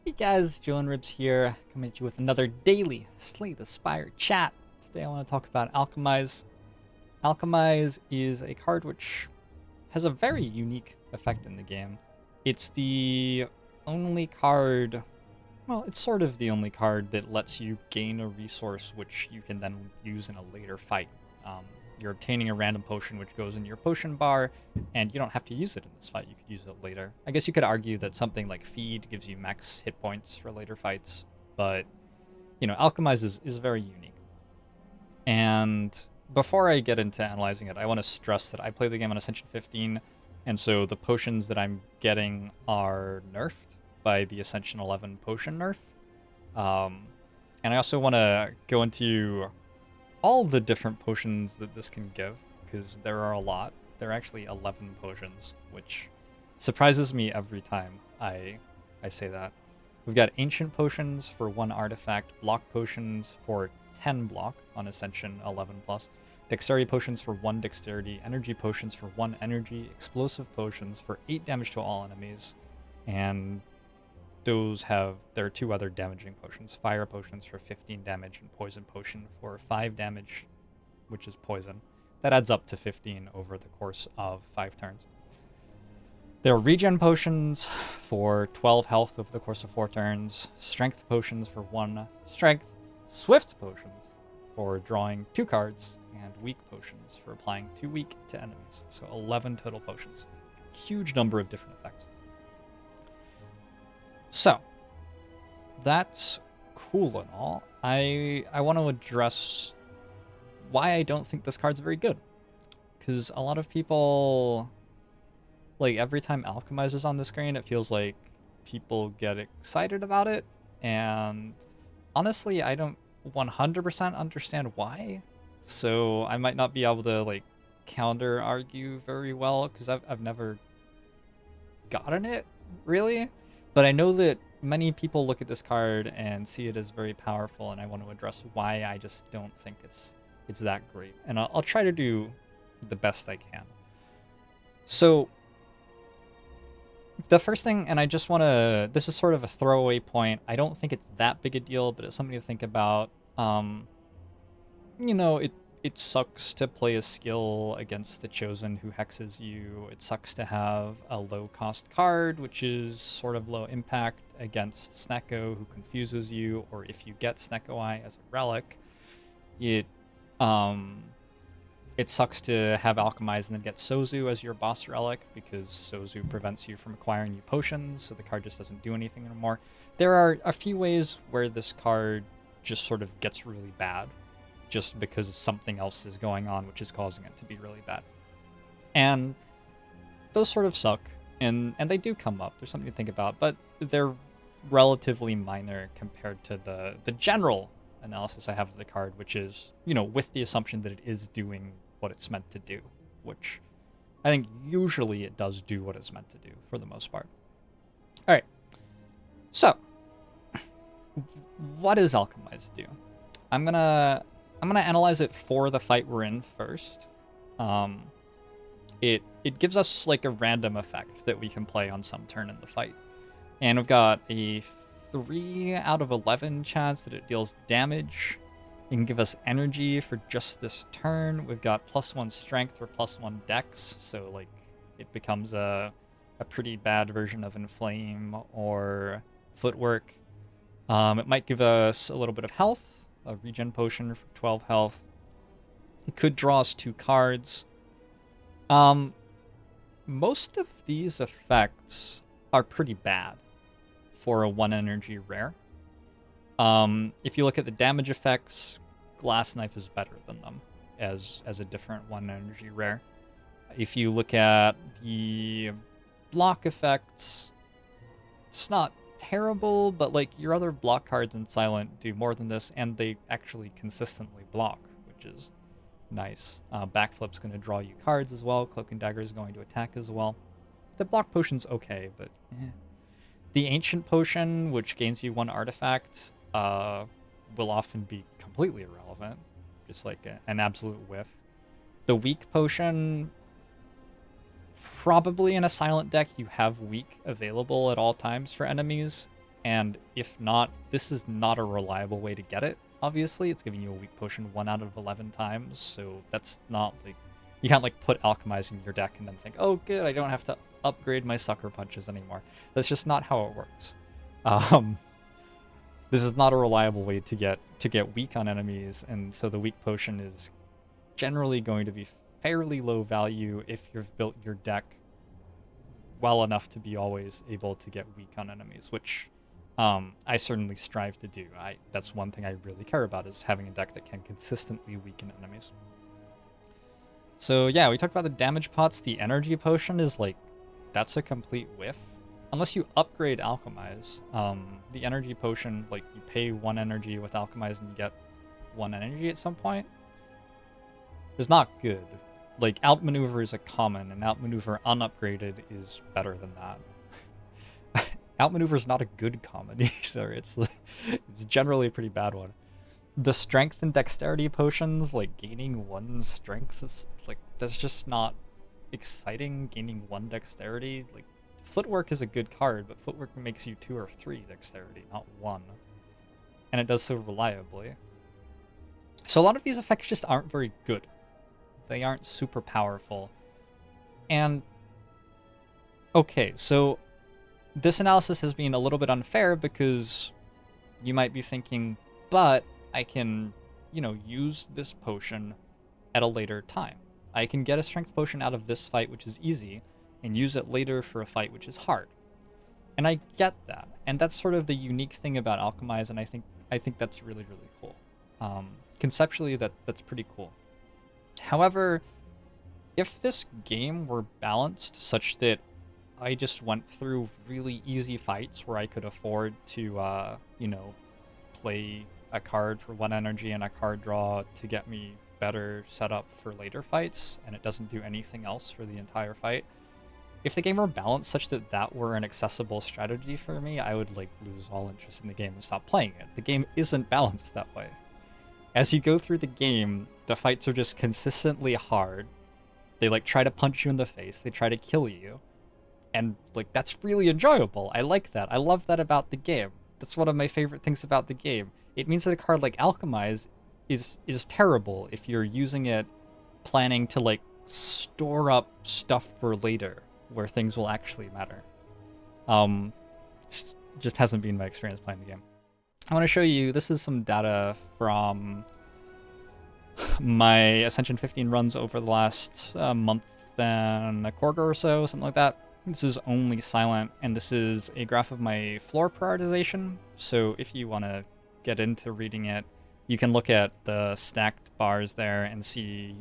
Hey guys, Joe and Ribs here, coming at you with another daily Slay the Spire chat. Today I want to talk about Alchemize. Alchemize is a card which has a very unique effect in the game. It's the only card, well, it's sort of the only card that lets you gain a resource which you can then use in a later fight. Um, you're obtaining a random potion which goes in your potion bar, and you don't have to use it in this fight. You could use it later. I guess you could argue that something like Feed gives you max hit points for later fights, but, Alchemize is very unique. And before I get into analyzing it, I want to stress that I play the game on Ascension 15, and so the potions that I'm getting are nerfed by the Ascension 11 potion nerf. Um, and I also want to go into all the different potions that this can give, because there are a lot. There are actually 11 potions, which surprises me every time I say that. We've got Ancient Potions for 1 artifact, Block Potions for 10 block on Ascension 11+, Dexterity Potions for 1 dexterity, Energy Potions for 1 energy, Explosive Potions for 8 damage to all enemies, and there are 2 other damaging potions, Fire Potions for 15 damage and Poison Potion for 5 damage, which is poison. That adds up to 15 over the course of 5 turns. There are Regen Potions for 12 health over the course of 4 turns, Strength Potions for 1 strength, Swift Potions for drawing 2 cards, and Weak Potions for applying 2 weak to enemies. So 11 total potions. Huge number of different effects. So, that's cool and all. I want to address why I don't think this card's very good. Because a lot of people, like, every time Alchemize is on the screen, it feels like people get excited about it. And honestly, I don't 100% understand why. So I might not be able to, like, counter argue very well, because I've never gotten it, really. But I know that many people look at this card and see it as very powerful, and I want to address why I just don't think it's that great. And I'll try to do the best I can. So, the first thing, and I just want to, this is sort of a throwaway point. I don't think it's that big a deal, but it's something to think about. It sucks to play a skill against the Chosen who hexes you. It sucks to have a low-cost card, which is sort of low impact, against Snecko, who confuses you, or if you get Snecko Eye as a relic. It sucks to have Alchemize and then get Sozu as your boss relic, because Sozu prevents you from acquiring new potions, so the card just doesn't do anything anymore. There are a few ways where this card just sort of gets really bad, just because something else is going on which is causing it to be really bad. And those sort of suck, and they do come up. There's something to think about, but they're relatively minor compared to the general analysis I have of the card, which is, with the assumption that it is doing what it's meant to do, which I think usually it does do what it's meant to do for the most part. All right, so what does Alchemize do? I'm gonna analyze it for the fight we're in first. It gives us like a random effect that we can play on some turn in the fight, and we've got a 3 out of 11 chance that it deals damage. It can give us energy for just this turn. We've got +1 strength or +1 dex, so like it becomes a pretty bad version of Inflame or Footwork. It might give us a little bit of health, a regen potion for 12 health. It could draw us 2 cards. Most of these effects are pretty bad for a 1 energy rare. If you look at the damage effects, Glass Knife is better than them as a different 1 energy rare. If you look at the block effects, it's not terrible, but like your other block cards in Silent do more than this, and they actually consistently block, which is nice. Backflip's going to draw you cards as well. Cloak and Dagger is going to attack as well. The block potion's okay, but The Ancient Potion, which gains you 1 artifact, will often be completely irrelevant, just like an absolute whiff. The Weak Potion, probably in a Silent deck, you have Weak available at all times for enemies, And if not, this is not a reliable way to get it. Obviously, it's giving you a weak potion 1 out of 11 times, so that's not like... You can't like put Alchemize in your deck and then think, oh good, I don't have to upgrade my Sucker Punches anymore. That's just not how it works. This is not a reliable way to get weak on enemies, and so the weak potion is generally going to be fairly low value if you've built your deck well enough to be always able to get weak on enemies, which I certainly strive to do. That's one thing I really care about, is having a deck that can consistently weaken enemies. So yeah, we talked about the damage pots. The energy potion is like, that's a complete whiff. Unless you upgrade Alchemize, the energy potion, like you pay 1 energy with Alchemize and you get 1 energy at some point, is not good. Like, Outmaneuver is a common, and Outmaneuver unupgraded is better than that. Outmaneuver is not a good common either. It's generally a pretty bad one. The strength and dexterity potions, like gaining 1 strength, is like, that's just not exciting. Gaining 1 dexterity, like, Footwork is a good card, but Footwork makes you 2 or 3 dexterity, not 1. And it does so reliably. So a lot of these effects just aren't very good. They aren't super powerful. And okay, so this analysis has been a little bit unfair because you might be thinking, but I can, you know, use this potion at a later time. I can get a strength potion out of this fight, which is easy, and use it later for a fight which is hard. And I get that. And that's sort of the unique thing about Alchemize, and I think that's really, really cool. Conceptually, that's pretty cool. However, if this game were balanced such that I just went through really easy fights where I could afford to, you know, play a card for 1 energy and a card draw to get me better set up for later fights, and it doesn't do anything else for the entire fight, if the game were balanced such that that were an accessible strategy for me, I would, like, lose all interest in the game and stop playing it. The game isn't balanced that way. As you go through the game, the fights are just consistently hard. They, like, try to punch you in the face. They try to kill you. And, like, that's really enjoyable. I like that. I love that about the game. That's one of my favorite things about the game. It means that a card like Alchemize is terrible if you're using it planning to, like, store up stuff for later, where things will actually matter. Just hasn't been my experience playing the game. I want to show you, this is some data from my Ascension 15 runs over the last month and a quarter or so, something like that. This is only silent, and this is a graph of my floor prioritization. So if you want to get into reading it, you can look at the stacked bars there and see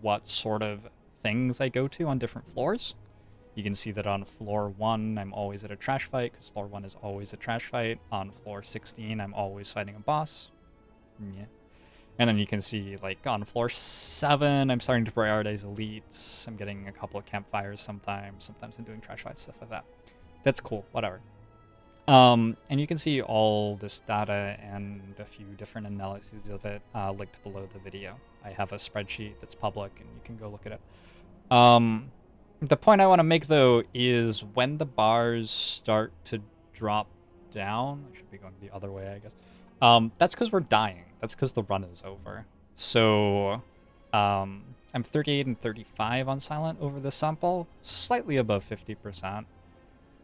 what sort of things I go to on different floors. You can see that on floor 1, I'm always at a trash fight, because floor 1 is always a trash fight. On floor 16, I'm always fighting a boss. Yeah. And then you can see, like, on floor 7, I'm starting to prioritize elites. I'm getting a couple of campfires sometimes. Sometimes I'm doing trash fights, stuff like that. That's cool, whatever. And you can see all this data and a few different analyses of it linked below the video. I have a spreadsheet that's public, and you can go look at it. The point I want to make, though, is when the bars start to drop down, I should be going the other way, I guess. That's because we're dying. That's because the run is over. So, I'm 38 and 35 on silent over the sample, slightly above 50%.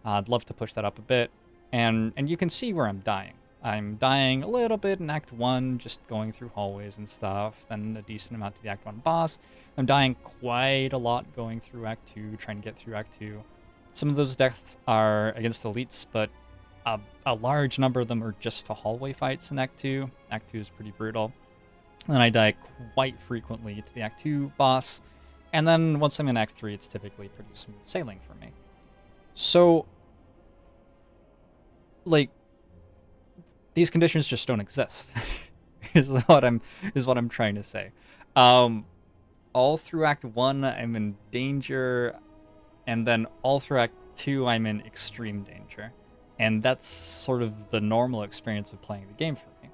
I'd love to push that up a bit. And you can see where I'm dying. I'm dying a little bit in Act 1, just going through hallways and stuff, then a decent amount to the Act 1 boss. I'm dying quite a lot going through Act 2, trying to get through Act 2. Some of those deaths are against elites, but a large number of them are just to hallway fights in Act 2. Act 2 is pretty brutal. And then I die quite frequently to the Act 2 boss. And then once I'm in Act 3, it's typically pretty smooth sailing for me. So, like, these conditions just don't exist, is what I'm trying to say. All through Act 1, I'm in danger, and then all through Act 2, I'm in extreme danger. And that's sort of the normal experience of playing the game for me.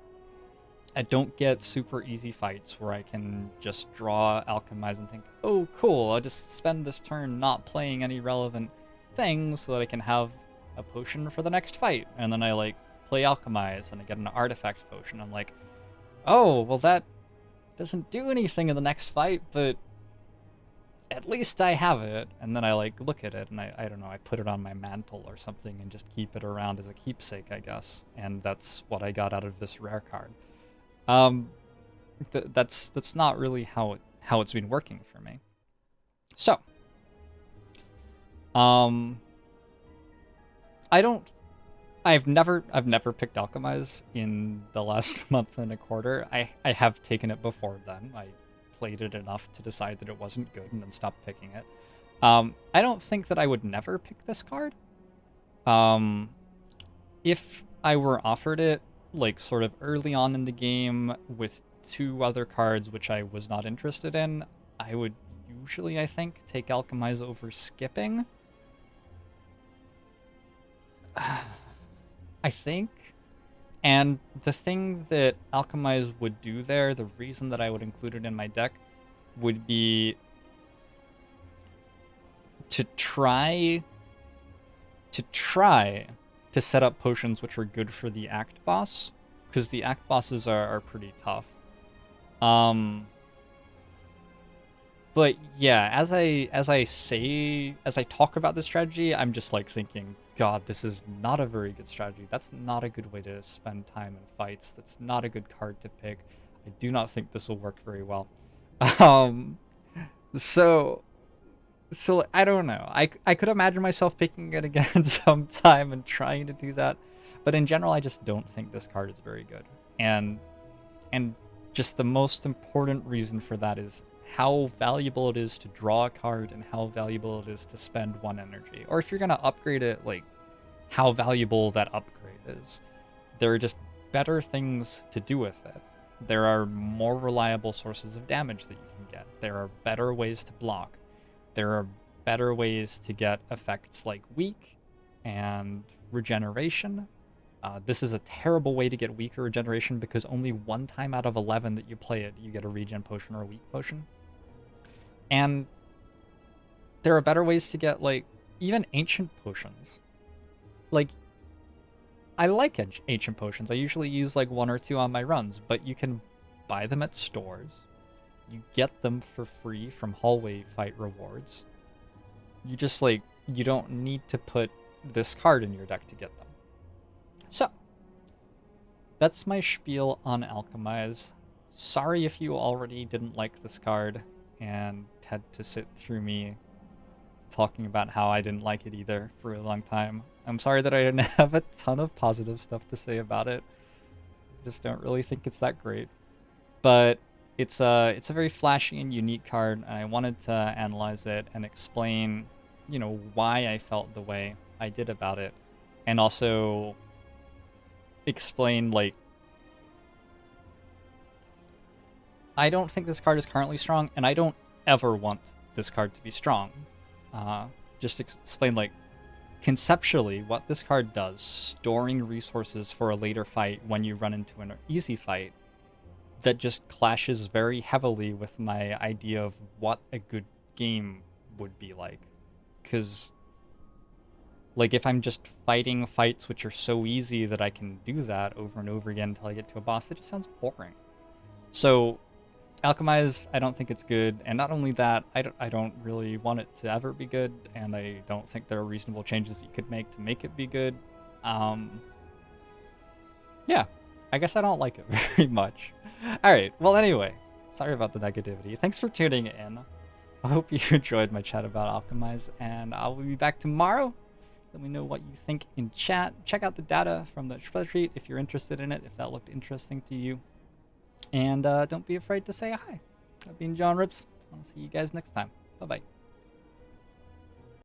I don't get super easy fights where I can just draw Alchemize and think, oh, cool, I'll just spend this turn not playing any relevant things so that I can have a potion for the next fight. And then I, like, play Alchemize and I get an artifact potion. I'm like, oh, well that doesn't do anything in the next fight, but at least I have it. And then I like look at it and I don't know, I put it on my mantle or something and just keep it around as a keepsake, I guess. And that's what I got out of this rare card. That's not really how it's been working for me. So, I've never picked Alchemize in the last month and a quarter. I have taken it before then. I played it enough to decide that it wasn't good and then stopped picking it. I don't think that I would never pick this card. If I were offered it, like, sort of early on in the game with 2 other cards which I was not interested in, I would usually, I think, take Alchemize over skipping. I think. And the thing that Alchemize would do there, the reason that I would include it in my deck, would be to try to set up potions which are good for the Act Boss, because the Act Bosses are pretty tough. But yeah, as I talk about this strategy, I'm just like thinking, God, this is not a very good strategy. That's not a good way to spend time in fights. That's not a good card to pick. I do not think this will work very well. So I don't know. I could imagine myself picking it again sometime and trying to do that. But in general, I just don't think this card is very good. And just the most important reason for that is how valuable it is to draw a card and how valuable it is to spend 1 energy. Or if you're going to upgrade it, like, how valuable that upgrade is. There are just better things to do with it. There are more reliable sources of damage that you can get. There are better ways to block. There are better ways to get effects like weak and regeneration. This is a terrible way to get weak or regeneration because only 1 time out of 11 that you play it, you get a regen potion or a weak potion. And there are better ways to get, like, even ancient potions. Like, I like ancient potions. I usually use, like, 1 or 2 on my runs, but you can buy them at stores. You get them for free from hallway fight rewards. You just, like, you don't need to put this card in your deck to get them. So, that's my spiel on Alchemize. Sorry if you already didn't like this card and had to sit through me talking about how I didn't like it either for a long time. I'm sorry that I didn't have a ton of positive stuff to say about it. I just don't really think it's that great. But it's a very flashy and unique card, and I wanted to analyze it and explain, you know, why I felt the way I did about it, and also explain, like, I don't think this card is currently strong, and I don't ever want this card to be strong. Just explain, like, conceptually what this card does, storing resources for a later fight when you run into an easy fight, that just clashes very heavily with my idea of what a good game would be like. Because, like, if I'm just fighting fights which are so easy that I can do that over and over again until I get to a boss, that just sounds boring. So, Alchemize, I don't think it's good, and not only that, I don't really want it to ever be good, and I don't think there are reasonable changes you could make to make it be good. Yeah, I guess I don't like it very much. Alright, well anyway, sorry about the negativity. Thanks for tuning in. I hope you enjoyed my chat about Alchemize, and I will be back tomorrow. Let me know what you think in chat. Check out the data from the spreadsheet if you're interested in it, if that looked interesting to you. And don't be afraid to say hi. I've been John Rips. I'll see you guys next time. Bye-bye.